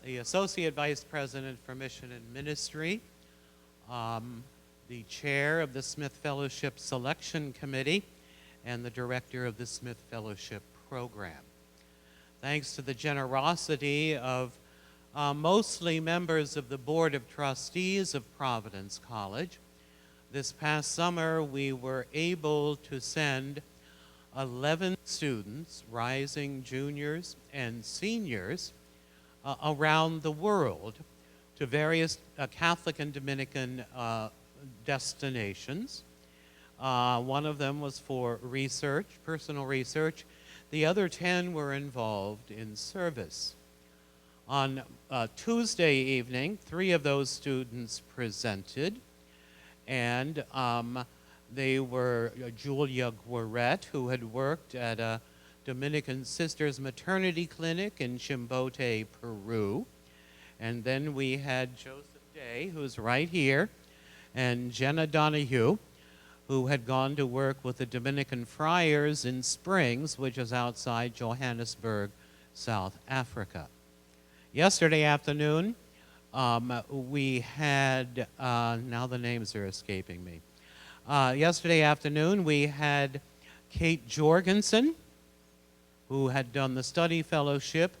the Associate Vice President for Mission and Ministry, the Chair of the Smith Fellowship Selection Committee, and the Director of the Smith Fellowship Program. Thanks to the generosity of mostly members of the Board of Trustees of Providence College, this past summer we were able to send 11 students, rising juniors and seniors, around the world to various Catholic and Dominican destinations. One of them was for research, personal research. The other 10 were involved in service. On Tuesday evening, 3 of those students presented, and they were Julia Guaret, who had worked at a Dominican Sisters Maternity Clinic in Chimbote, Peru. And then we had Joseph Day, who's right here, and Jenna Donahue, who had gone to work with the Dominican Friars in Springs, which is outside Johannesburg, South Africa. Yesterday afternoon, we had, now the names are escaping me. Yesterday afternoon, we had Kate Jorgensen, who had done the study fellowship.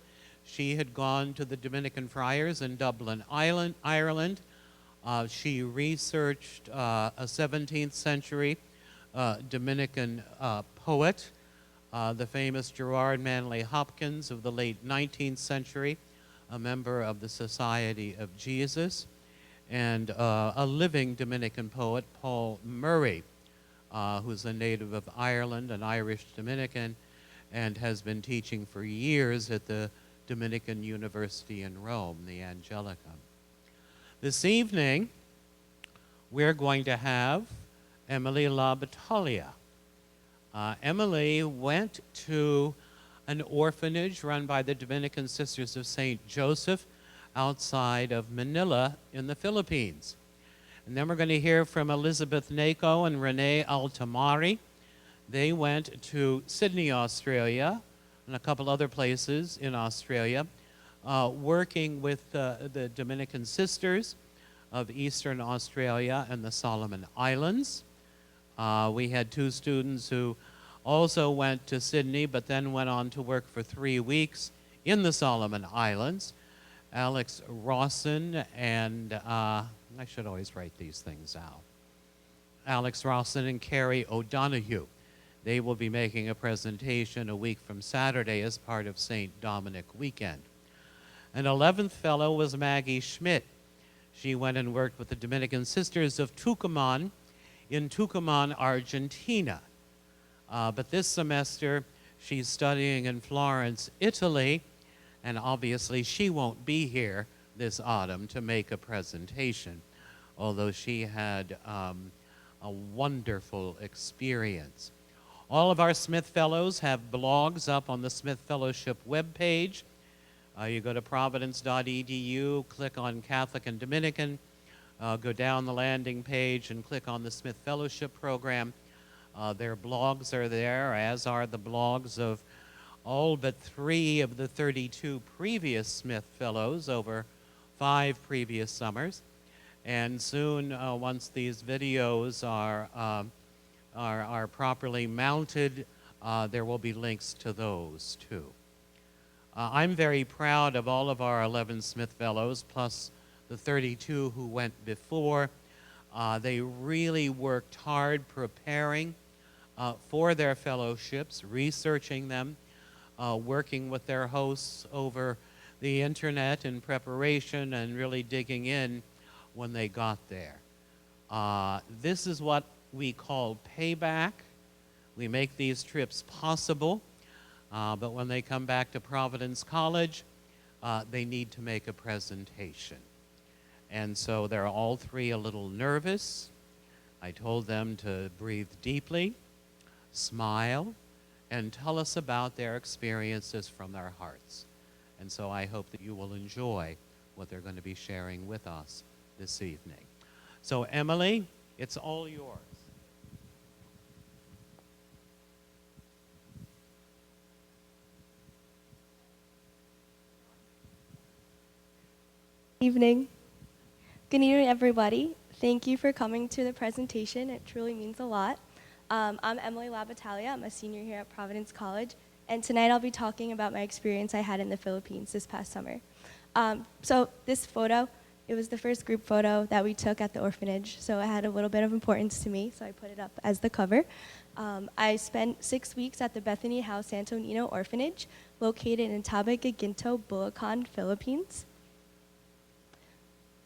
She had gone to the Dominican Friars in Dublin, Ireland. She researched a 17th century Dominican poet, the famous Gerard Manley Hopkins of the late 19th century, a member of the Society of Jesus, and a living Dominican poet, Paul Murray, who's a native of Ireland, an Irish Dominican, and has been teaching for years at the Dominican University in Rome, the Angelicum. This evening, we're going to have Emily Labattaglia. Emily went to an orphanage run by the Dominican Sisters of St. Joseph outside of Manila in the Philippines. And then we're going to hear from Elizabeth Nako and Renee Altimari. They went to Sydney, Australia, and a couple other places in Australia, working with the Dominican Sisters of Eastern Australia and the Solomon Islands. We had 2 students who also went to Sydney, but then went on to work for 3 weeks in the Solomon Islands. Alex Rawson and, I should always write these things out. Alex Rawson and Carrie O'Donoghue. They will be making a presentation a week from Saturday as part of St. Dominic weekend. An 11th fellow was Maggie Schmidt. She went and worked with the Dominican Sisters of Tucumán in Tucumán, Argentina. But this semester, she's studying in Florence, Italy, and obviously she won't be here this autumn to make a presentation, although she had a wonderful experience. All of our Smith Fellows have blogs up on the Smith Fellowship webpage. You go to providence.edu, click on Catholic and Dominican, go down the landing page and click on the Smith Fellowship program. Their blogs are there, as are the blogs of all but 3 of the 32 previous Smith Fellows over 5 previous summers. And soon, once these videos are properly mounted, there will be links to those too. I'm very proud of all of our 11 Smith Fellows, plus the 32 who went before. They really worked hard preparing for their fellowships, researching them, working with their hosts over the internet in preparation and really digging in when they got there. This is what we call payback. We make these trips possible, but when they come back to Providence College, they need to make a presentation. And so they're all 3 a little nervous. I told them to breathe deeply, smile, and tell us about their experiences from their hearts. And so I hope that you will enjoy what they're going to be sharing with us this evening. So Emily, it's all yours. Evening. Good evening, everybody. Thank you for coming to the presentation. It truly means a lot. I'm Emily Labattaglia. I'm a senior here at Providence College. And tonight I'll be talking about my experience I had in the Philippines this past summer. So this photo, it was the first group photo that we took at the orphanage. So it had a little bit of importance to me, so I put it up as the cover. I spent 6 weeks at the Bethany House Santo Nino Orphanage, located in Tabe Gaginto, Bulacan, Philippines.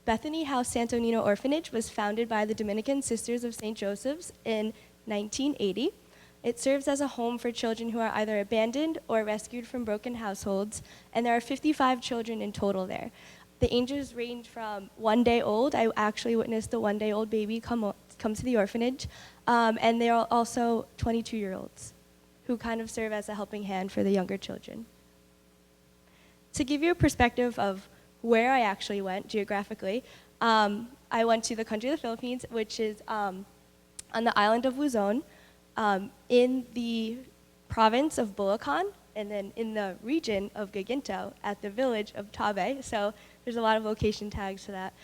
Bethany House Santo Nino Orphanage was founded by the Dominican Sisters of St. Joseph's in 1980. It serves as a home for children who are either abandoned or rescued from broken households, and there are 55 children in total there. The ages range from 1 day old. I actually witnessed a 1 day old baby come to the orphanage, and they are also 22-year-olds who kind of serve as a helping hand for the younger children. To give you a perspective of where I actually went geographically, I went to the country of the Philippines, which is on the island of Luzon, in the province of Bulacan, and then in the region of Gaginto at the village of Tabe. So there's a lot of location tags to that.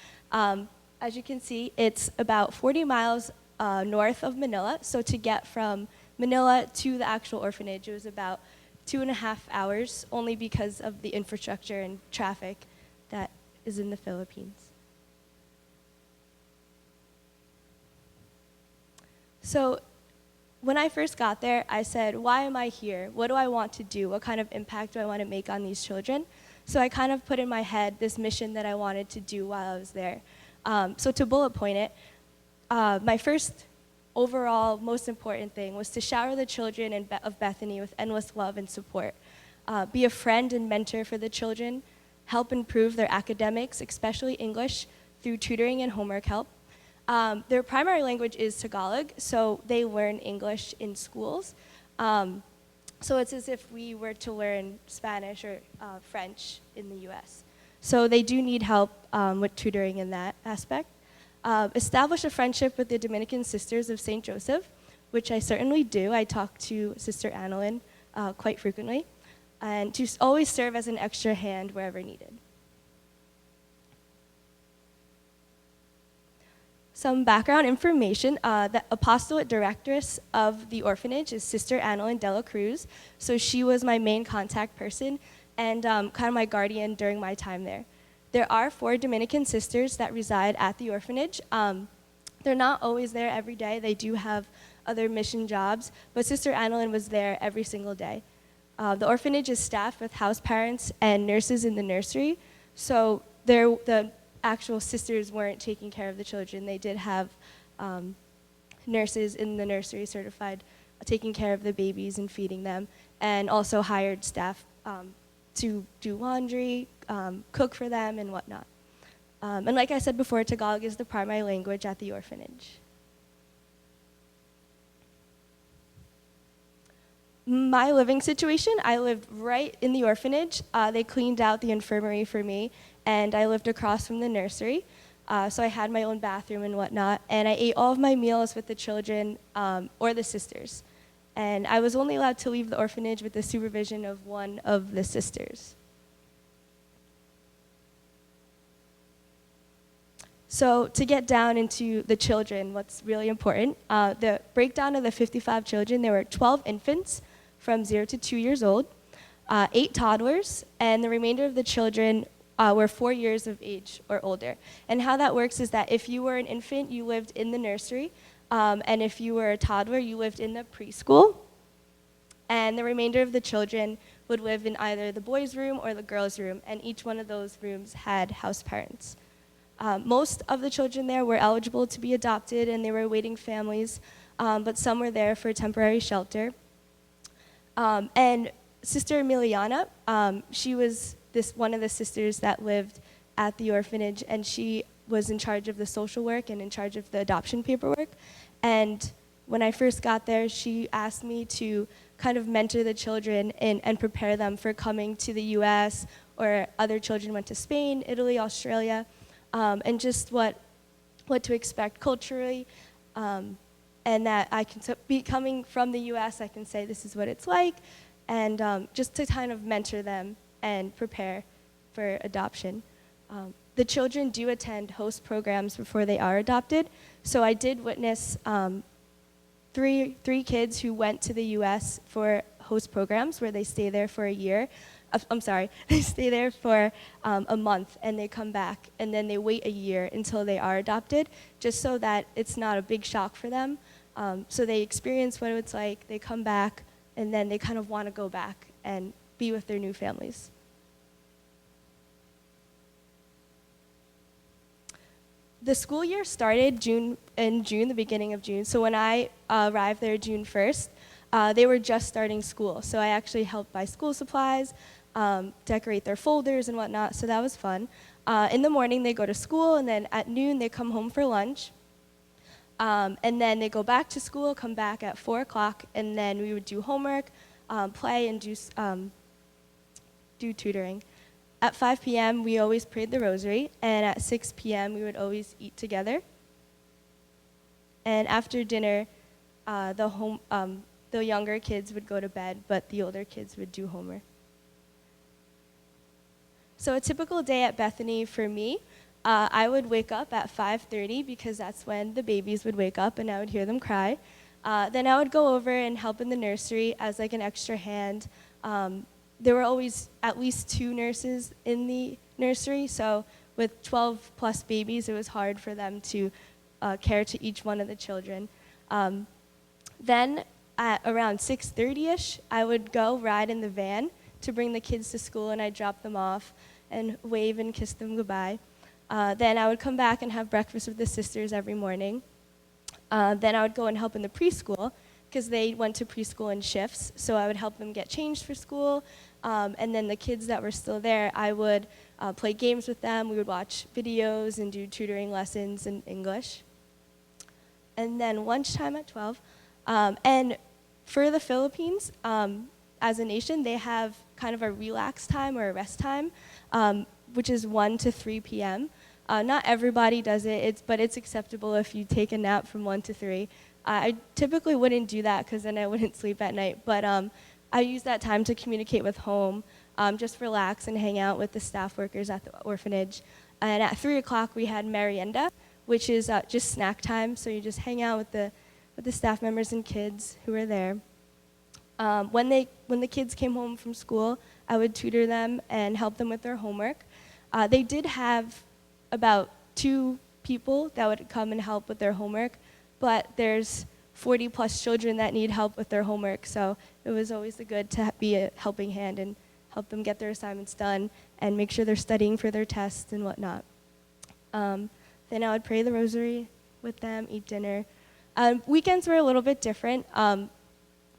As you can see, it's about 40 miles north of Manila. So to get from Manila to the actual orphanage, it was about 2.5 hours, only because of the infrastructure and traffic that is in the Philippines. So when I first got there, I said, why am I here? What do I want to do? What kind of impact do I want to make on these children? So I kind of put in my head this mission that I wanted to do while I was there. So to bullet point it, my first overall most important thing was to shower the children of Bethany with endless love and support. Be a friend and mentor for the children, help improve their academics, especially English, through tutoring and homework help. Their primary language is Tagalog, so they learn English in schools. So it's as if we were to learn Spanish or French in the US. So they do need help with tutoring in that aspect. Establish a friendship with the Dominican Sisters of St. Joseph, which I certainly do. I talk to Sister Annalyn quite frequently, and to always serve as an extra hand wherever needed. Some background information. The apostolate directress of the orphanage is Sister Annalyn de la Cruz. So she was my main contact person and kind of my guardian during my time there. There are 4 Dominican sisters that reside at the orphanage. They're not always there every day. They do have other mission jobs, but Sister Annalyn was there every single day. The orphanage is staffed with house parents and nurses in the nursery, so the actual sisters weren't taking care of the children. They did have nurses in the nursery certified, taking care of the babies and feeding them, and also hired staff to do laundry, cook for them, and whatnot. And like I said before, Tagalog is the primary language at the orphanage. My living situation, I lived right in the orphanage. They cleaned out the infirmary for me, and I lived across from the nursery. So I had my own bathroom and whatnot, and I ate all of my meals with the children or the sisters. And I was only allowed to leave the orphanage with the supervision of one of the sisters. So to get down into the children, what's really important, the breakdown of the 55 children, there were 12 infants from 0 to 2 years old, 8 toddlers, and the remainder of the children were 4 years of age or older. And how that works is that if you were an infant, you lived in the nursery, and if you were a toddler, you lived in the preschool, and the remainder of the children would live in either the boys' room or the girls' room, and each one of those rooms had house parents. Most of the children there were eligible to be adopted, and they were awaiting families, but some were there for temporary shelter. And Sister Emiliana, she was one of the sisters that lived at the orphanage, and she was in charge of the social work and in charge of the adoption paperwork. And when I first got there, she asked me to kind of mentor the children and prepare them for coming to the US, or other children went to Spain, Italy, Australia, and just what to expect culturally, and that I can be coming from the US, I can say this is what it's like, and just to kind of mentor them and prepare for adoption. The children do attend host programs before they are adopted. So I did witness three kids who went to the U.S. for host programs where they stay there for a year. I'm sorry, they stay there for a month and they come back and then they wait a year until they are adopted, just so that it's not a big shock for them. So they experience what it's like, they come back, and then they kind of want to go back and be with their new families. The school year started in June, the beginning of June. So when I arrived there June 1st, they were just starting school. So I actually helped buy school supplies, decorate their folders and whatnot, so that was fun. In the morning, they go to school, and then at noon, they come home for lunch. And then they go back to school, come back at 4 o'clock, and then we would do homework, play, and do tutoring. At 5 p.m., we always prayed the rosary, and at 6 p.m., we would always eat together. And after dinner, the younger kids would go to bed, but the older kids would do homework. So a typical day at Bethany for me, I would wake up at 5:30 because that's when the babies would wake up and I would hear them cry. Then I would go over and help in the nursery as like an extra hand. There were always at least 2 nurses in the nursery, so with 12 plus babies, it was hard for them to care to each one of the children. Then at around 6:30ish, I would go ride in the van to bring the kids to school, and I'd drop them off and wave and kiss them goodbye. Then I would come back and have breakfast with the sisters every morning. Then I would go and help in the preschool because they went to preschool in shifts, so I would help them get changed for school. And then the kids that were still there, I would play games with them. We would watch videos and do tutoring lessons in English. And then lunchtime at 12. And for the Philippines, as a nation, they have kind of a relax time or a rest time, which is 1 to 3 p.m. Not everybody does it, but it's acceptable if you take a nap from 1 to 3. I typically wouldn't do that because then I wouldn't sleep at night, but I use that time to communicate with home, just relax and hang out with the staff workers at the orphanage. And at 3 o'clock, we had merienda, which is just snack time, so you just hang out with the staff members and kids who were there. When the kids came home from school, I would tutor them and help them with their homework. They did have about 2 people that would come and help with their homework, but there's 40 plus children that need help with their homework, so it was always good to be a helping hand and help them get their assignments done and make sure they're studying for their tests and whatnot. Then I would pray the rosary with them, eat dinner. Weekends were a little bit different.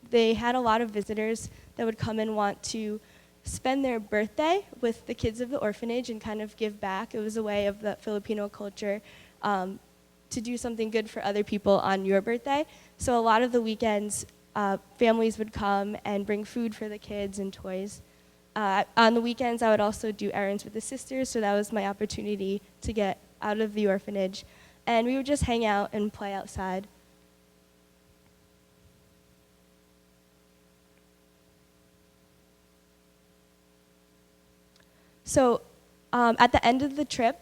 They had a lot of visitors that would come and want to spend their birthday with the kids of the orphanage and kind of give back. It was a way of the Filipino culture to do something good for other people on your birthday. So a lot of the weekends, families would come and bring food for the kids and toys. On the weekends, I would also do errands with the sisters, so that was my opportunity to get out of the orphanage. And we would just hang out and play outside. So at the end of the trip,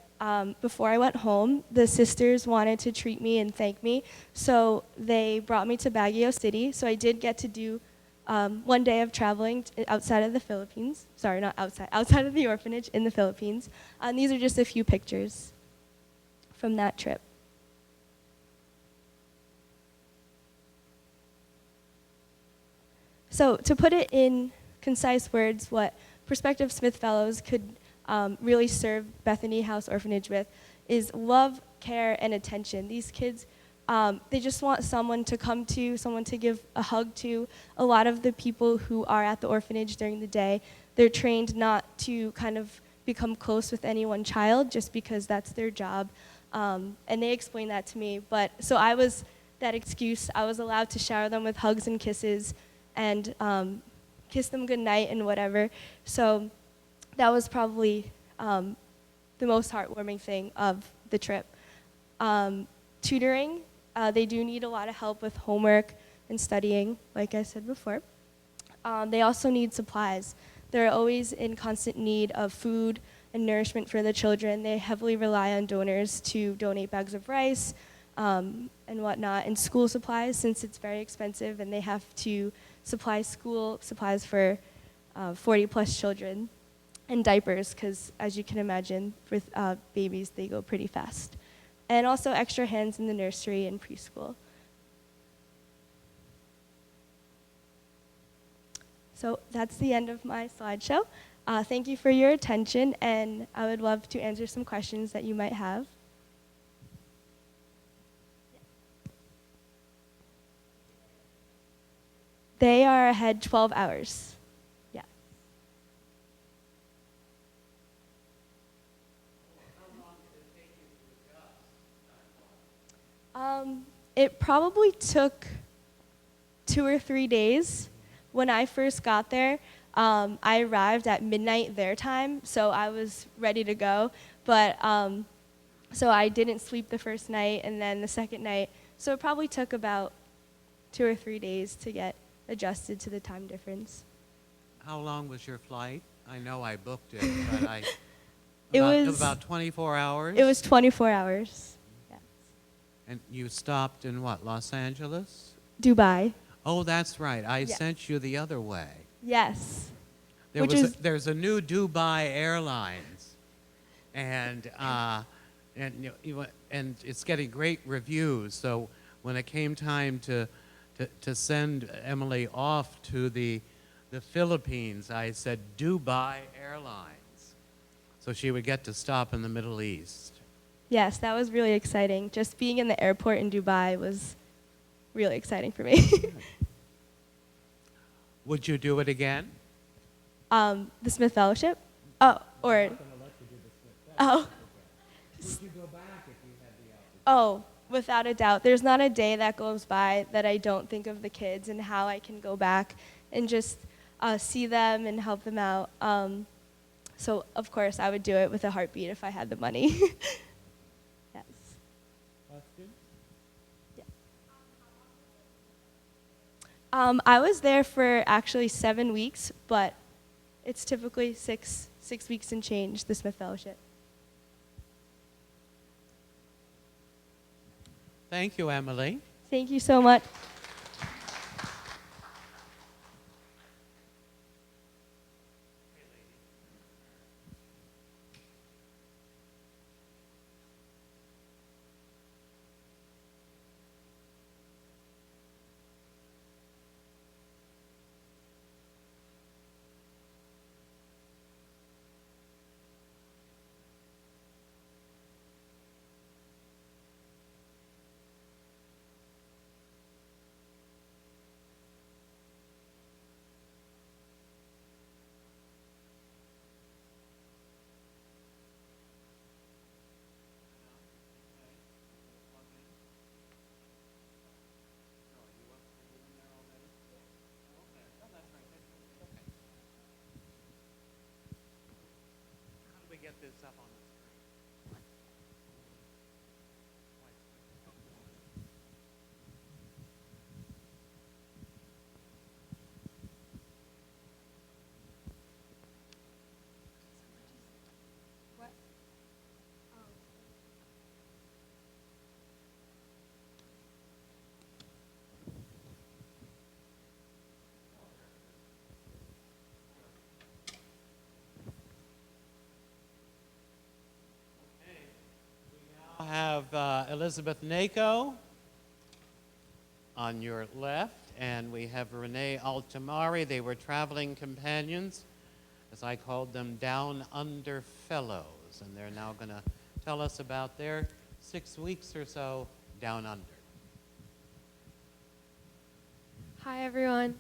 before I went home, the sisters wanted to treat me and thank me, so they brought me to Baguio City. So I did get to do 1 day of traveling outside of the Philippines. Sorry, not outside of the orphanage in the Philippines. And these are just a few pictures from that trip. So to put it in concise words, what Prospective Smith Fellows could really serve Bethany House Orphanage with is love, care, and attention. These kids, they just want someone to come to, someone to give a hug to. A lot of the people who are at the orphanage during the day, they're trained not to kind of become close with any one child just because that's their job. And they explained that to me. But so I was that excuse. I was allowed to shower them with hugs and kisses and kiss them goodnight and whatever. So that was probably the most heartwarming thing of the trip. Tutoring, they do need a lot of help with homework and studying, like I said before. They also need supplies. They're always in constant need of food and nourishment for the children. They heavily rely on donors to donate bags of rice and whatnot, and school supplies since it's very expensive, and they have to supply school supplies for 40 plus children, and diapers because, as you can imagine, with babies, they go pretty fast. And also extra hands in the nursery and preschool. So that's the end of my slideshow. Thank you for your attention, and I would love to answer some questions that you might have. They are ahead 12 hours. Yeah. It probably took 2 or 3 days. When I first got there, I arrived at midnight their time, so I was ready to go. But so I didn't sleep the first night, and then the second night. So it probably took about 2 or 3 days to get adjusted to the time difference. How long was your flight? I know I booked it, but It was about 24 hours? It was 24 hours. Yes. And you stopped in what, Los Angeles? Dubai. Oh, that's right. I Yes. sent you the other way. Yes. There's a new Dubai Airlines, and and it's getting great reviews. So when it came time to send Emily off to the Philippines, I said Dubai Airlines, so she would get to stop in the Middle East. Yes, that was really exciting. Just being in the airport in Dubai was really exciting for me. Would you do it again? The Smith Fellowship? Oh, or... Oh. Would you go back if you had the opportunity? Oh, without a doubt. There's not a day that goes by that I don't think of the kids and how I can go back and just see them and help them out. So, of course, I would do it with a heartbeat if I had the money. Yes. Question? Yeah. I was there for actually 7 weeks, but it's typically six weeks and change, the Smith Fellowship. Thank you, Emily. Thank you so much. Get this up on the screen. What? I have Elizabeth Nako on your left, and we have Renee Altimari. They were traveling companions, as I called them, down under fellows, and they're now going to tell us about their 6 weeks or so down under. Hi, everyone.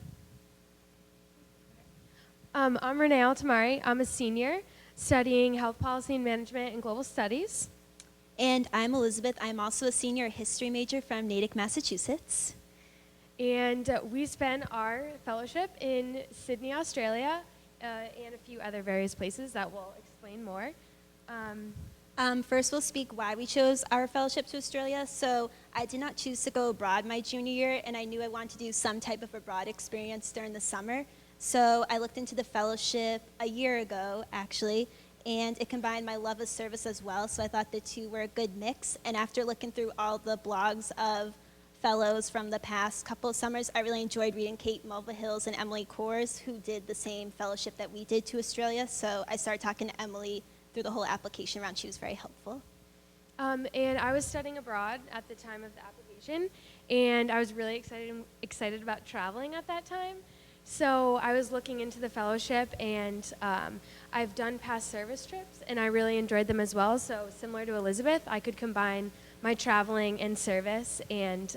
I'm Renee Altimari. I'm a senior studying health policy and management and global studies. And I'm Elizabeth. I'm also a senior history major from Natick, Massachusetts. And we spent our fellowship in Sydney, Australia, and a few other various places that we'll explain more. First, we'll speak why we chose our fellowship to Australia. So I did not choose to go abroad my junior year, and I knew I wanted to do some type of abroad experience during the summer. So I looked into the fellowship a year ago, actually, and it combined my love of service as well, so I thought the two were a good mix. And after looking through all the blogs of fellows from the past couple of summers, I really enjoyed reading Kate Mulvihill's and Emily Coors, who did the same fellowship that we did to Australia. So I started talking to Emily through the whole application round. She was very helpful. And I was studying abroad at the time of the application, and I was really excited about traveling at that time. So I was looking into the fellowship, and I've done past service trips, and I really enjoyed them as well. So similar to Elizabeth, I could combine my traveling and service and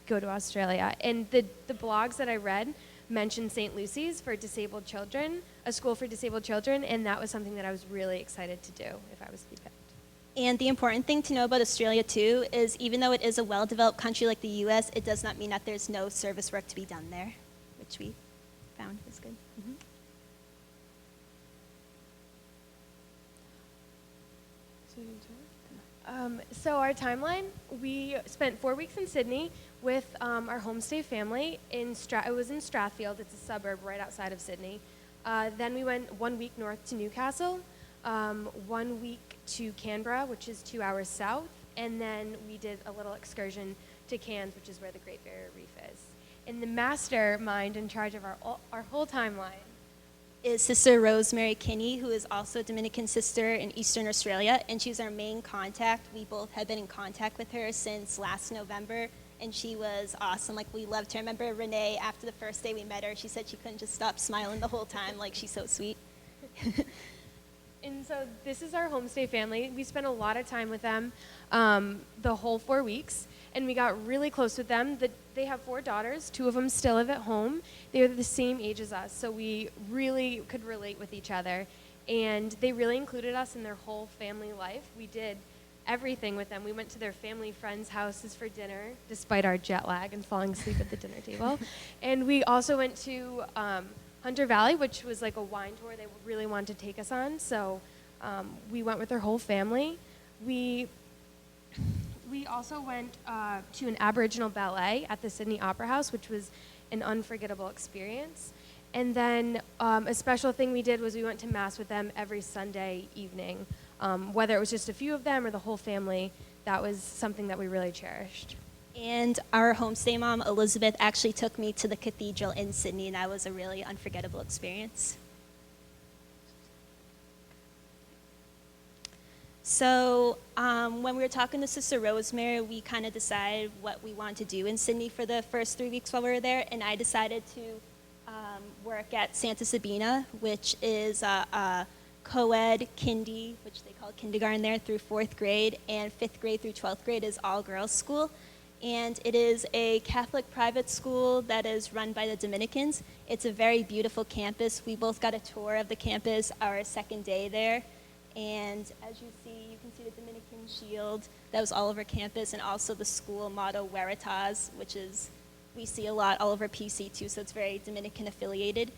go to Australia. And the blogs that I read mentioned St. Lucy's for disabled children, a school for disabled children, and that was something that I was really excited to do if I was to be picked. And the important thing to know about Australia, too, is even though it is a well-developed country like the U.S., it does not mean that there's no service work to be done there, which we found was good. So our timeline, we spent 4 weeks in Sydney with our homestay family. It was in Strathfield. It's a suburb right outside of Sydney. Then we went 1 week north to Newcastle, 1 week to Canberra, which is 2 hours south, and then we did a little excursion to Cairns, which is where the Great Barrier Reef is. And the mastermind in charge of our whole timeline is Sister Rosemary Kinney, who is also a Dominican sister in Eastern Australia, and she's our main contact. We both had been in contact with her since last November, and she was awesome. Like, we loved her. I remember Renee, after the first day we met her, she said she couldn't just stop smiling the whole time. Like, she's so sweet. And so this is our homestay family. We spent a lot of time with them the whole 4 weeks, and we got really close with them. They have 4 daughters. 2 of them still live at home. They're the same age as us, so we really could relate with each other. And they really included us in their whole family life. We did everything with them. We went to their family friends' houses for dinner, despite our jet lag and falling asleep at the dinner table. And we also went to Hunter Valley, which was like a wine tour they really wanted to take us on. So we went with their whole family. We also went to an Aboriginal ballet at the Sydney Opera House, which was an unforgettable experience. And then a special thing we did was we went to Mass with them every Sunday evening. Whether it was just a few of them or the whole family, that was something that we really cherished. And our homestay mom, Elizabeth, actually took me to the cathedral in Sydney, and that was a really unforgettable experience. So when we were talking to Sister Rosemary, we kind of decided what we wanted to do in Sydney for the first 3 weeks while we were there, and I decided to work at Santa Sabina, which is a co-ed kindy, which they call kindergarten there, through 4th grade, and 5th grade through 12th grade is all-girls school. And it is a Catholic private school that is run by the Dominicans. It's a very beautiful campus. We both got a tour of the campus our second day there. And as you see, you can see the Dominican shield that was all over campus, and also the school motto, Veritas, which is, we see a lot all over PC too, so it's very Dominican affiliated.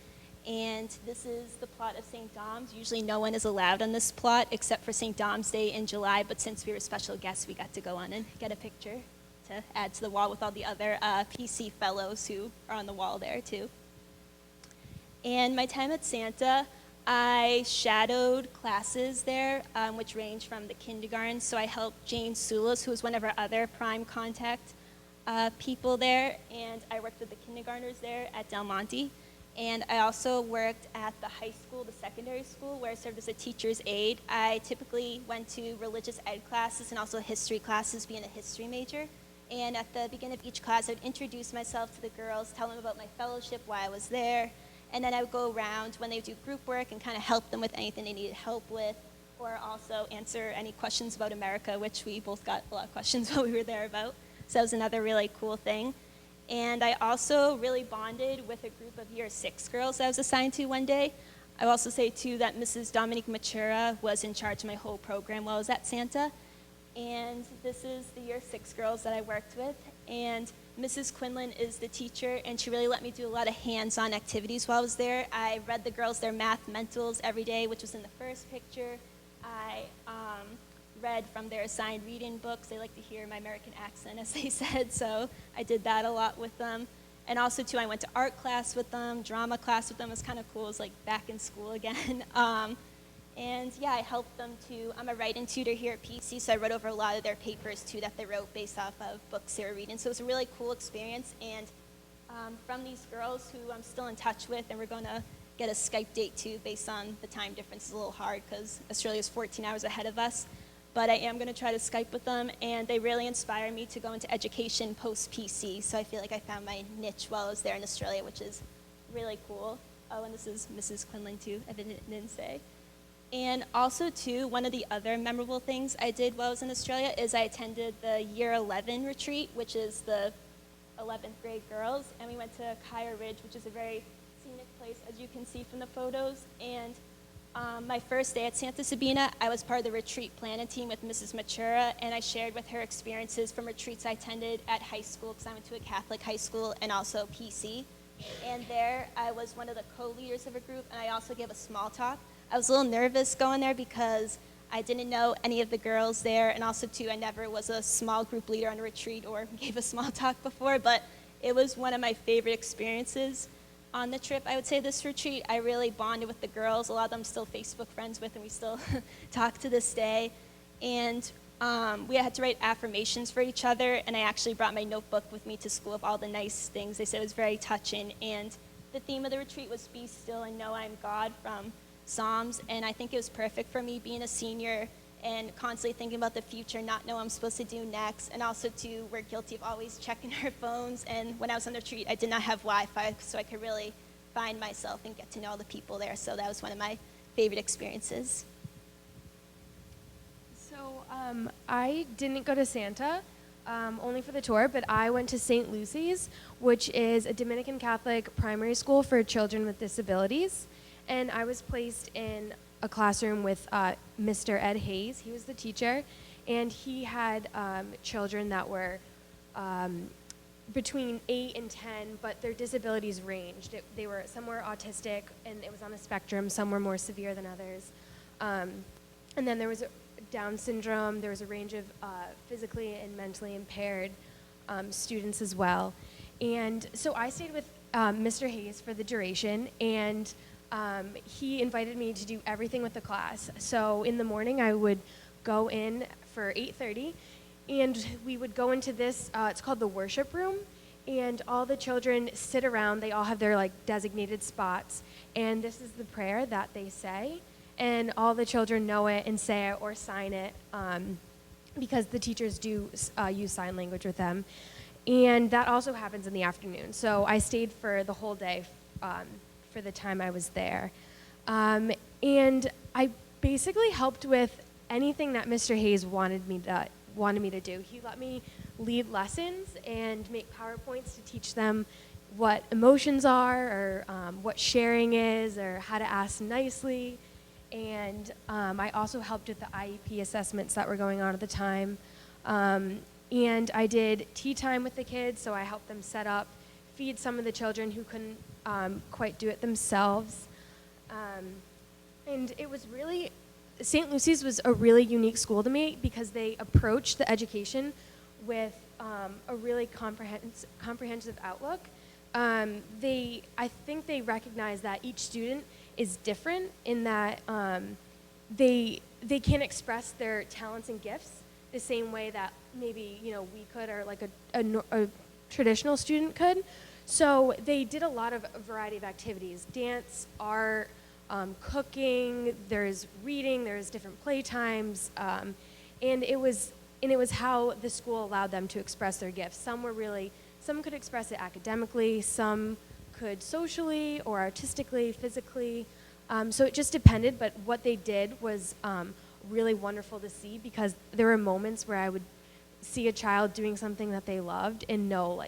And this is the plot of St. Dom's. Usually no one is allowed on this plot except for St. Dom's Day in July, but since we were special guests, we got to go on and get a picture to add to the wall with all the other PC fellows who are on the wall there too. And my time at Santa, I shadowed classes there, which range from the kindergarten. So I helped Jane Sulis, who was one of our other prime contact people there, and I worked with the kindergartners there at Del Monte. And I also worked at the high school, the secondary school, where I served as a teacher's aide. I typically went to religious ed classes and also history classes, being a history major. And at the beginning of each class, I would introduce myself to the girls, tell them about my fellowship, why I was there, and then I would go around when they would do group work and kind of help them with anything they needed help with, or also answer any questions about America, which we both got a lot of questions while we were there about. So that was another really cool thing. And I also really bonded with a group of year 6 girls that I was assigned to one day. I will also say, too, that Mrs. Dominique Matura was in charge of my whole program while I was at Santa. And this is the year 6 girls that I worked with. And Mrs. Quinlan is the teacher, and she really let me do a lot of hands-on activities while I was there. I read the girls their math mentals every day, which was in the first picture. I read from their assigned reading books. They like to hear my American accent, as they said, so I did that a lot with them. And also, too, I went to art class with them, drama class with them. It was kind of cool. It was like back in school again. And yeah, I helped them too. I'm a writing tutor here at PC, so I wrote over a lot of their papers too that they wrote based off of books they were reading. So it was a really cool experience. And from these girls who I'm still in touch with, and we're going to get a Skype date too based on the time difference. It's a little hard because Australia's 14 hours ahead of us. But I am going to try to Skype with them, and they really inspire me to go into education post-PC. So I feel like I found my niche while I was there in Australia, which is really cool. Oh, and this is Mrs. Quinlan too, I didn't say. And also too, one of the other memorable things I did while I was in Australia is I attended the Year 11 retreat, which is the 11th grade girls, and we went to Kaya Ridge, which is a very scenic place, as you can see from the photos. And my first day at Santa Sabina, I was part of the retreat planning team with Mrs. Matura, and I shared with her experiences from retreats I attended at high school, because I went to a Catholic high school, and also PC. And there, I was one of the co-leaders of a group, and I also gave a small talk. I was a little nervous going there because I didn't know any of the girls there, and also too, I never was a small group leader on a retreat or gave a small talk before, but it was one of my favorite experiences on the trip. I would say this retreat, I really bonded with the girls. A lot of them I'm still Facebook friends with, and we still talk to this day. And we had to write affirmations for each other, and I actually brought my notebook with me to school of all the nice things. They said it was very touching, and the theme of the retreat was Be Still and Know I'm God from Psalms, and I think it was perfect for me being a senior and constantly thinking about the future, not know what I'm supposed to do next, and also too, we're guilty of always checking our phones, and when I was on the retreat, I did not have Wi-Fi, so I could really find myself and get to know all the people there, so that was one of my favorite experiences. So I didn't go to Santa, only for the tour, but I went to St. Lucy's, which is a Dominican Catholic primary school for children with disabilities. And I was placed in a classroom with Mr. Ed Hayes. He was the teacher, and he had children that were between 8 and 10, but their disabilities ranged. Some were autistic, and it was on a spectrum. Some were more severe than others. And then there was Down syndrome. There was a range of physically and mentally impaired students as well. And so I stayed with Mr. Hayes for the duration, and he invited me to do everything with the class. So in the morning, I would go in for 8:30, and we would go into this, it's called the worship room, and all the children sit around. They all have their designated spots, and this is the prayer that they say, and all the children know it and say it or sign it, because the teachers do use sign language with them. And that also happens in the afternoon. So I stayed for the whole day for the time I was there. And I basically helped with anything that Mr. Hayes wanted me to do. He let me lead lessons and make PowerPoints to teach them what emotions are, or what sharing is, or how to ask nicely. And I also helped with the IEP assessments that were going on at the time. And I did tea time with the kids, so I helped them set up, feed some of the children who couldn't quite do it themselves. And it was really, St. Lucy's was a really unique school to me because they approached the education with a really comprehensive outlook. I think they recognize that each student is different in that they can't express their talents and gifts the same way that maybe we could, or a traditional student could. So they did a lot of variety of activities: dance, art, cooking. There's reading. There's different playtimes, and it was how the school allowed them to express their gifts. Some could express it academically. Some could socially or artistically, physically. So it just depended. But what they did was really wonderful to see, because there were moments where I would see a child doing something that they loved and know,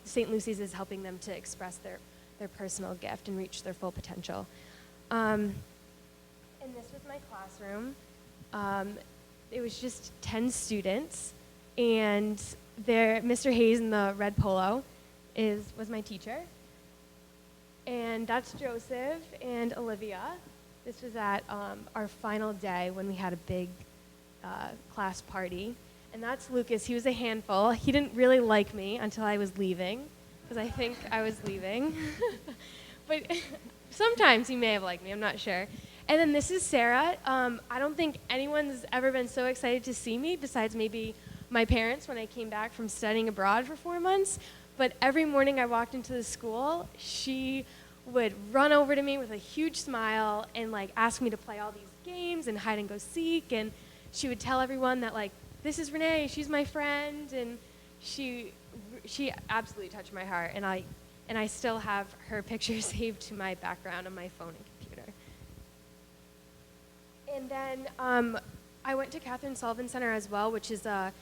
St. Lucy's is helping them to express their personal gift and reach their full potential. And this was my classroom. It was just 10 students, and Mr. Hayes in the red polo was my teacher. And that's Joseph and Olivia. This was at our final day when we had a big class party. And that's Lucas. He was a handful. He didn't really like me until I was leaving, because I think I was leaving. But sometimes he may have liked me, I'm not sure. And then this is Sarah. I don't think anyone's ever been so excited to see me, besides maybe my parents when I came back from studying abroad for 4 months. But every morning I walked into the school, she would run over to me with a huge smile and like ask me to play all these games and hide and go seek. And she would tell everyone that like, this is Renee, she's my friend. And she absolutely touched my heart. And I still have her picture saved to my background on my phone and computer. And then I went to Catherine Sullivan Center as well, which is a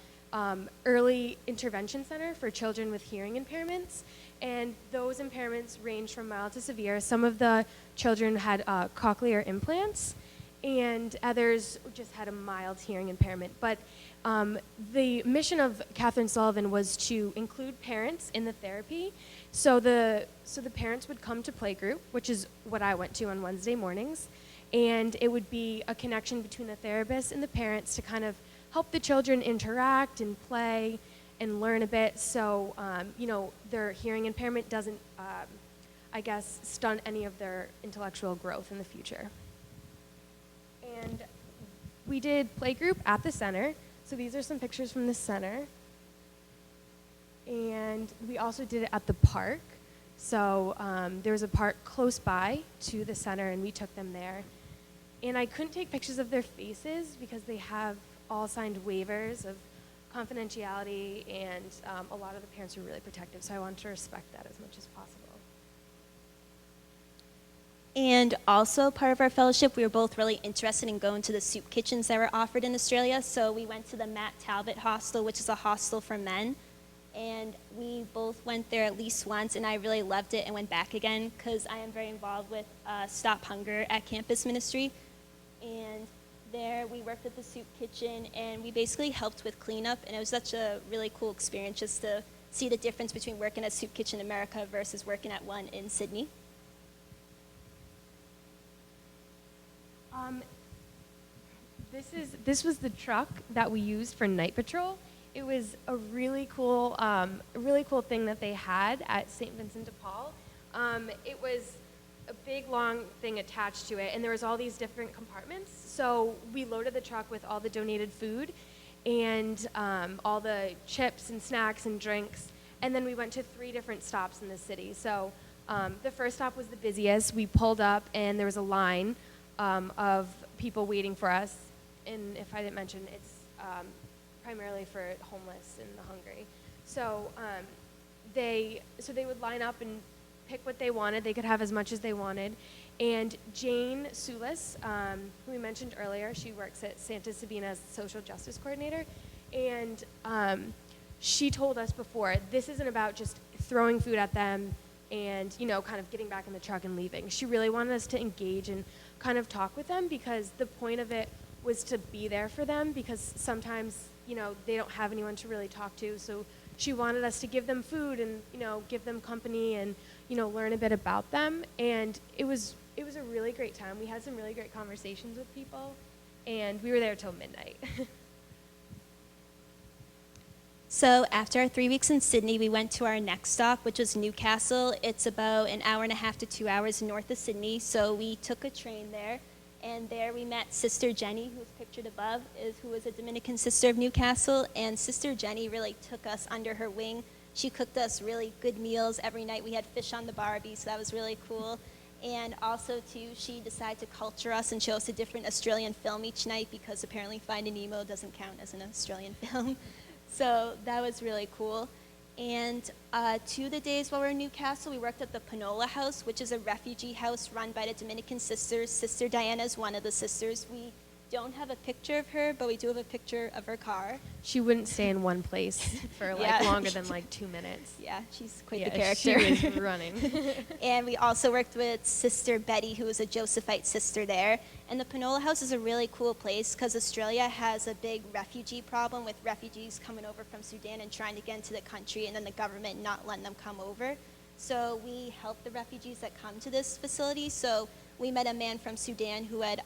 early intervention center for children with hearing impairments. And those impairments range from mild to severe. Some of the children had cochlear implants, and others just had a mild hearing impairment. But the mission of Catherine Sullivan was to include parents in the therapy. So the parents would come to playgroup, which is what I went to on Wednesday mornings. And it would be a connection between the therapist and the parents to kind of help the children interact and play and learn a bit, so their hearing impairment doesn't, stunt any of their intellectual growth in the future. And we did playgroup at the center. So these are some pictures from the center. And we also did it at the park. So there was a park close by to the center, and we took them there. And I couldn't take pictures of their faces because they have all signed waivers of confidentiality, and a lot of the parents were really protective, so I wanted to respect that as much as possible. And also part of our fellowship, we were both really interested in going to the soup kitchens that were offered in Australia. So we went to the Matt Talbot Hostel, which is a hostel for men. And we both went there at least once, and I really loved it and went back again because I am very involved with Stop Hunger at Campus Ministry. And there we worked at the soup kitchen, and we basically helped with cleanup, and it was such a really cool experience just to see the difference between working at Soup Kitchen America versus working at one in Sydney. This was the truck that we used for night patrol. It was a really cool thing that they had at St. Vincent de Paul. It was a big long thing attached to it, and there was all these different compartments. So we loaded the truck with all the donated food and all the chips and snacks and drinks, and then we went to 3 different stops in the city. So the first stop was the busiest. We pulled up, and there was a line of people waiting for us, and if I didn't mention, it's primarily for homeless and the hungry. So they would line up and pick what they wanted. They could have as much as they wanted. And Jane Sulis, who we mentioned earlier, she works at Santa Sabina as social justice coordinator, and she told us before, this isn't about just throwing food at them and kind of getting back in the truck and leaving. She really wanted us to engage and kind of talk with them, because the point of it was to be there for them, because sometimes they don't have anyone to really talk to. So she wanted us to give them food and give them company and learn a bit about them. And it was a really great time. We had some really great conversations with people, and we were there till midnight. So after our 3 weeks in Sydney, we went to our next stop, which was Newcastle. It's about an hour and a half to 2 hours north of Sydney. So we took a train there, and there we met Sister Jenny, who's pictured above, who was a Dominican sister of Newcastle. And Sister Jenny really took us under her wing. She cooked us really good meals every night. We had fish on the barbie, so that was really cool. And also, too, she decided to culture us and show us a different Australian film each night, because apparently Finding Nemo doesn't count as an Australian film. So that was really cool. And 2 of the days while we were in Newcastle, we worked at the Panola House, which is a refugee house run by the Dominican sisters. Sister Diana is one of the sisters. We don't have a picture of her, but we do have a picture of her car. She wouldn't stay in one place for longer than 2 minutes. Yeah, she's quite the character. She was running. And we also worked with Sister Betty, who was a Josephite sister there. And the Panola House is a really cool place because Australia has a big refugee problem with refugees coming over from Sudan and trying to get into the country, and then the government not letting them come over. So we help the refugees that come to this facility. So we met a man from Sudan who had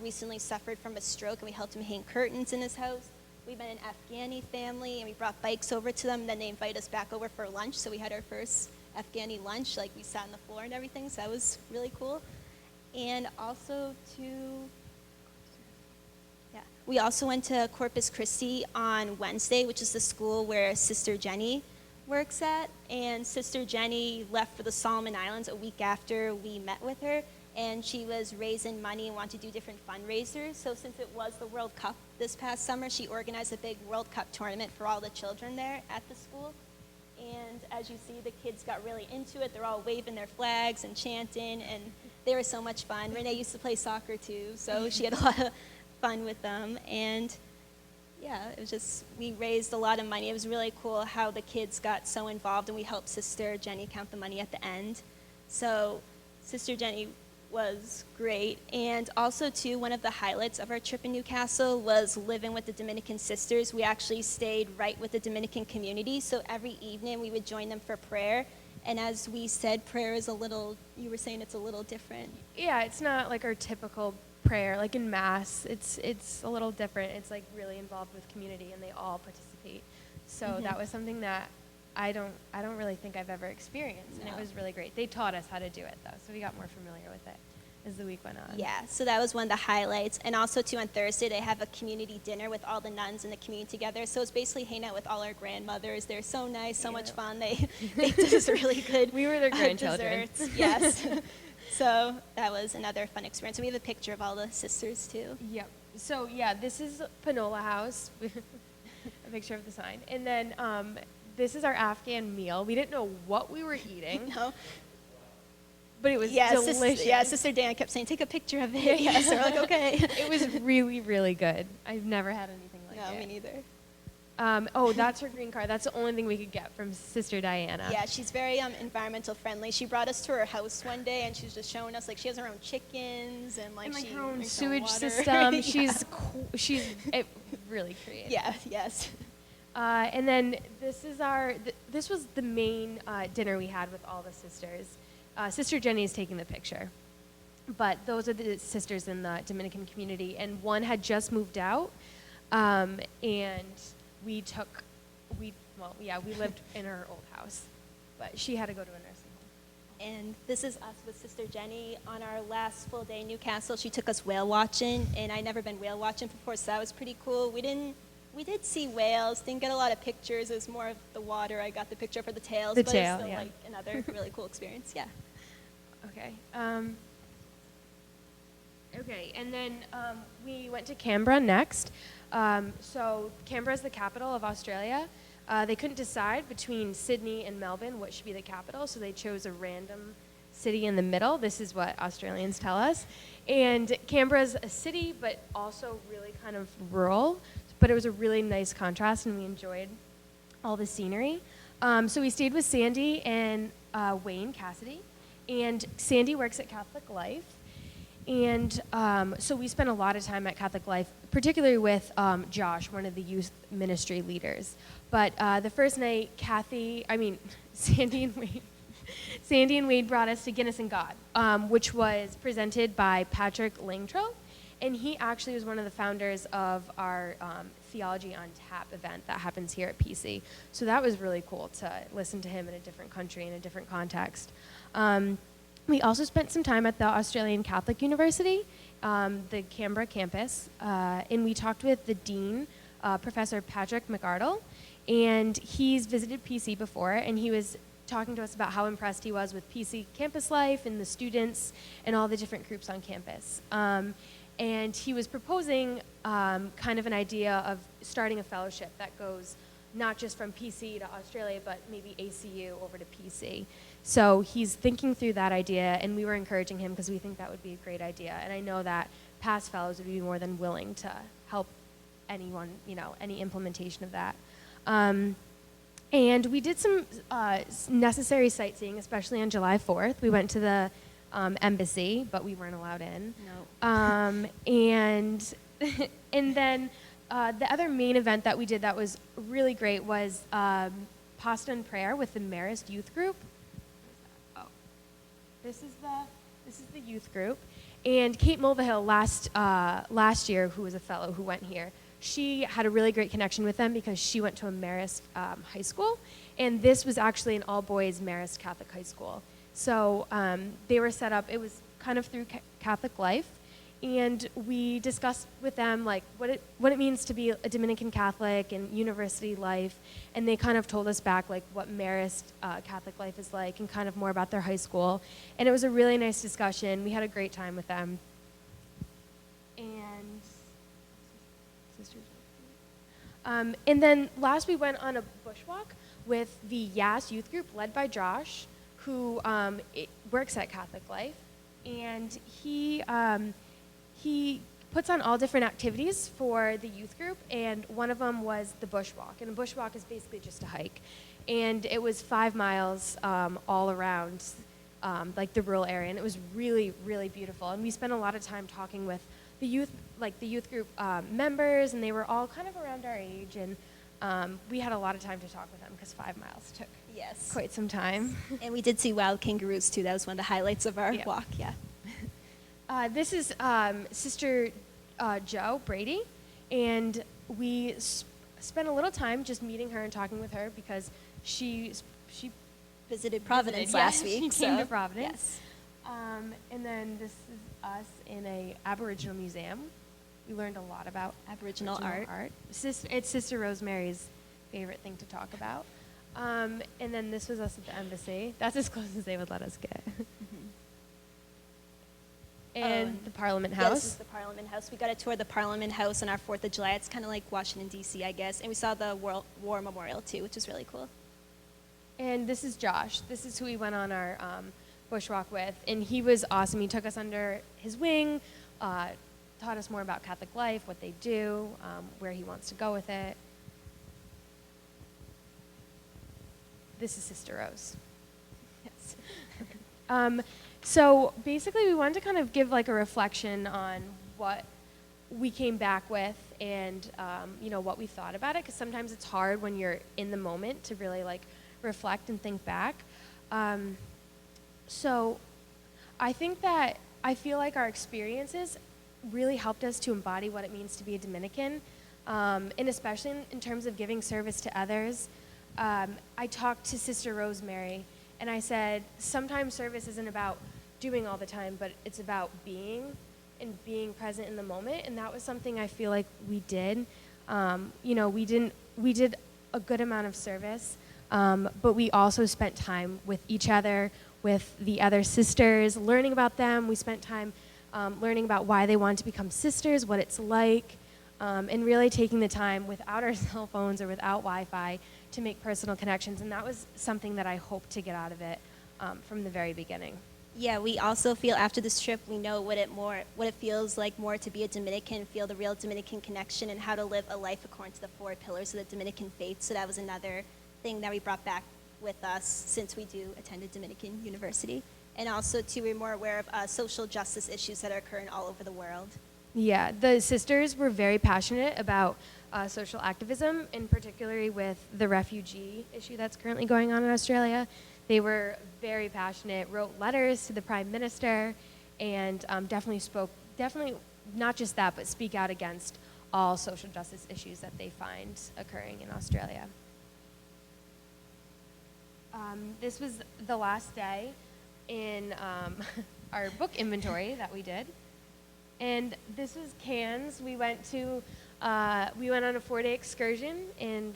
recently suffered from a stroke, and we helped him hang curtains in his house. We met an Afghani family, and we brought bikes over to them. Then they invited us back over for lunch, so we had our first Afghani lunch. We sat on the floor and everything, so that was really cool. And also we also went to Corpus Christi on Wednesday, which is the school where Sister Jenny works at. And Sister Jenny left for the Solomon Islands a week after we met with her. And she was raising money and wanted to do different fundraisers. So since it was the World Cup this past summer, she organized a big World Cup tournament for all the children there at the school. And as you see, the kids got really into it. They're all waving their flags and chanting, and they were so much fun. Renee used to play soccer too, so she had a lot of fun with them. And yeah, it was just, we raised a lot of money. It was really cool how the kids got so involved, and we helped Sister Jenny count the money at the end. So Sister Jenny was great. And also too, one of the highlights of our trip in Newcastle was living with the Dominican sisters. We actually stayed right with the Dominican community, so every evening we would join them for prayer. And as we said, prayer is a little, you were saying it's a little different. Yeah, it's not like our typical prayer, like in Mass. It's a little different. It's like really involved with community, and they all participate. So that was something that I don't really think I've ever experienced, and it was really great. They taught us how to do it, though, so we got more familiar with it as the week went on. Yeah, so that was one of the highlights. And also, too, on Thursday, they have a community dinner with all the nuns in the community together. So it's basically hanging out with all our grandmothers. They're so nice, so much fun. They did us really good We were their grandchildren. desserts. Yes. So that was another fun experience. And we have a picture of all the sisters, too. Yep. So, yeah, this is Panola House, a picture of the sign. And then this is our Afghan meal. We didn't know what we were eating, No? but it was delicious. Sister Dan kept saying, take a picture of it. Yeah, so we're like, okay. It was really, really good. I've never had anything like No, it. me neither. Oh, that's her green card. That's the only thing we could get from Sister Diana. Yeah, she's very environmental friendly. She brought us to her house one day, and she's just showing us, like, she has her own chickens, and, like, And like she her own drinks her own sewage water. system. Yeah. She's really creative. Yeah, yes. And then this is this was the main dinner we had with all the sisters. Sister Jenny is taking the picture, but those are the sisters in the Dominican community, and one had just moved out, and we lived in her old house, but she had to go to a nursing home. And this is us with Sister Jenny on our last full day in Newcastle. She took us whale watching, and I'd never been whale watching before, so that was pretty cool. We did see whales, didn't get a lot of pictures. It was more of the water. I got the picture for the tails, The but tail, it's still yeah. like another really cool experience. Yeah. Okay. Okay, and then we went to Canberra next. So Canberra is the capital of Australia. They couldn't decide between Sydney and Melbourne what should be the capital, so they chose a random city in the middle. This is what Australians tell us. And Canberra's a city, but also really kind of rural. But it was a really nice contrast, and we enjoyed all the scenery. So we stayed with Sandy and Wayne Cassidy. And Sandy works at Catholic Life. And so we spent a lot of time at Catholic Life, particularly with Josh, one of the youth ministry leaders. But the first night, Sandy and Wade brought us to Guinness and God, which was presented by Patrick Langtrell. And he actually was one of the founders of our Theology on Tap event that happens here at PC. So that was really cool to listen to him in a different country, in a different context. We also spent some time at the Australian Catholic University, the Canberra campus, and we talked with the dean, Professor Patrick McArdle, and he's visited PC before, and he was talking to us about how impressed he was with PC campus life and the students and all the different groups on campus. And he was proposing kind of an idea of starting a fellowship that goes not just from PC to Australia, but maybe ACU over to PC. So he's thinking through that idea, and we were encouraging him because we think that would be a great idea. And I know that past fellows would be more than willing to help anyone, any implementation of that. And we did some necessary sightseeing, especially on July 4th. We went to the embassy, but we weren't allowed in. No. And then the other main event that we did that was really great was Pasta and Prayer with the Marist youth group. Oh, this is the youth group. And Kate Mulvihill last year, who was a fellow who went here, she had a really great connection with them because she went to a Marist high school, and this was actually an all-boys Marist Catholic high school. So they were set up, it was kind of through Catholic life. And we discussed with them like what it means to be a Dominican Catholic and university life, and they kind of told us back like what Marist Catholic life is like and kind of more about their high school. And it was a really nice discussion. We had a great time with them. And then last we went on a bushwalk with the Yas youth group led by Josh, who works at Catholic Life, and he puts on all different activities for the youth group, and one of them was the bushwalk. And a bushwalk is basically just a hike. And it was 5 miles all around like the rural area, and it was really, really beautiful. And we spent a lot of time talking with the youth group members, and they were all kind of around our age, and we had a lot of time to talk with them because 5 miles took quite some time. And we did see wild kangaroos too. That was one of the highlights of our walk. Yeah. This is Sister Joe Brady, and we spent a little time just meeting her and talking with her because she visited Providence last week. She came to Providence. And then this is us in a Aboriginal museum. We learned a lot about Aboriginal art. It's Sister Rosemary's favorite thing to talk about. And then this was us at the embassy. That's as close as they would let us get. And the Parliament House. Yeah, this is the Parliament House. We got a tour of the Parliament House on our 4th of July. It's kind of like Washington, D.C., I guess. And we saw the War Memorial, too, which was really cool. And this is Josh. This is who we went on our bushwalk with. And he was awesome. He took us under his wing, taught us more about Catholic life, what they do, where he wants to go with it. This is Sister Rose. Yes. So basically we wanted to kind of give like a reflection on what we came back with and what we thought about it, because sometimes it's hard when you're in the moment to really like reflect and think back. So I feel like our experiences really helped us to embody what it means to be a Dominican, and especially in terms of giving service to others. I talked to Sister Rosemary, and I said, sometimes service isn't about doing all the time, but it's about being and being present in the moment. And that was something I feel like we did. We did a good amount of service, but we also spent time with each other, with the other sisters, learning about them. We spent time learning about why they wanted to become sisters, what it's like, and really taking the time without our cell phones or without Wi-Fi to make personal connections. And that was something that I hoped to get out of it from the very beginning. Yeah, we also feel after this trip, we know what it feels like more to be a Dominican, feel the real Dominican connection, and how to live a life according to the 4 pillars of the Dominican faith. So that was another thing that we brought back with us since we do attend a Dominican university. And also, too, we're more aware of social justice issues that are occurring all over the world. Yeah, the sisters were very passionate about social activism, and particularly with the refugee issue that's currently going on in Australia. They were very passionate, wrote letters to the Prime Minister, and definitely not just that, but speak out against all social justice issues that they find occurring in Australia. This was the last day in our book inventory that we did. And this was Cairns. We went on a 4-day excursion, and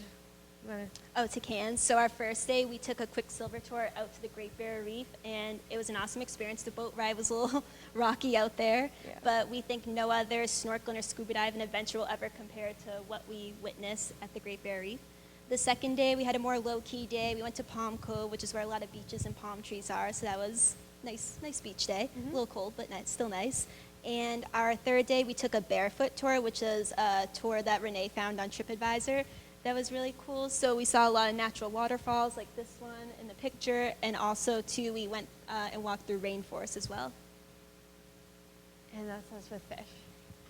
to Cairns. So our first day, we took a quicksilver tour out to the Great Barrier Reef, and it was an awesome experience. The boat ride was a little rocky out there, but we think no other snorkeling or scuba diving adventure will ever compare to what we witnessed at the Great Barrier Reef. The second day, we had a more low-key day. We went to Palm Cove, which is where a lot of beaches and palm trees are, so that was nice beach day. A little cold, but still nice. And our third day, we took a barefoot tour, which is a tour that Renee found on TripAdvisor. That was really cool. So we saw a lot of natural waterfalls like this one in the picture, and also, too, we went and walked through rainforest as well. And that's us with fish.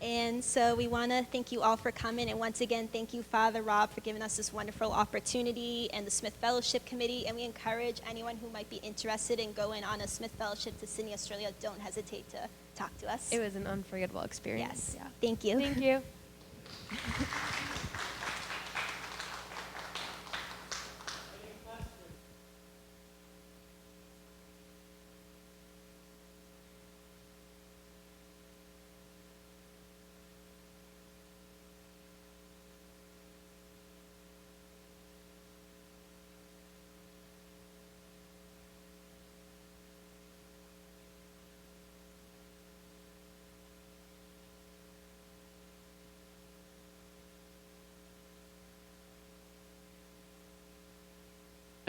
And so we want to thank you all for coming, and once again, thank you, Father Rob, for giving us this wonderful opportunity, and the Smith Fellowship Committee, and we encourage anyone who might be interested in going on a Smith Fellowship to Sydney, Australia, don't hesitate to talk to us. It was an unforgettable experience. Yes. Yeah. Thank you. Thank you.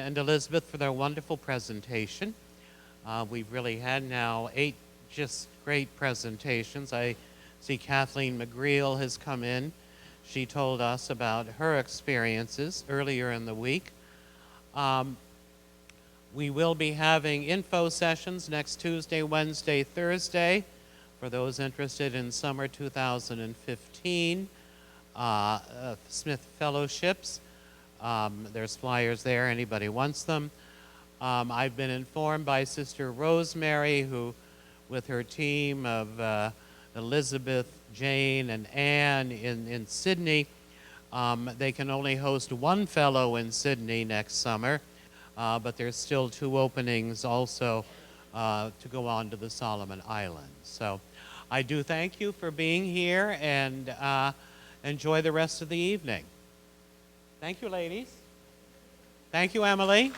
and Elizabeth for their wonderful presentation. We've really had now 8 just great presentations. I see Kathleen McGreal has come in. She told us about her experiences earlier in the week. We will be having info sessions next Tuesday, Wednesday, Thursday for those interested in summer 2015 Smith Fellowships. There's flyers there, anybody wants them. I've been informed by Sister Rosemary, who with her team of Elizabeth, Jane, and Anne in Sydney, they can only host 1 fellow in Sydney next summer, but there's still 2 openings also to go on to the Solomon Islands. So I do thank you for being here, and enjoy the rest of the evening. Thank you, ladies. Thank you, Emily.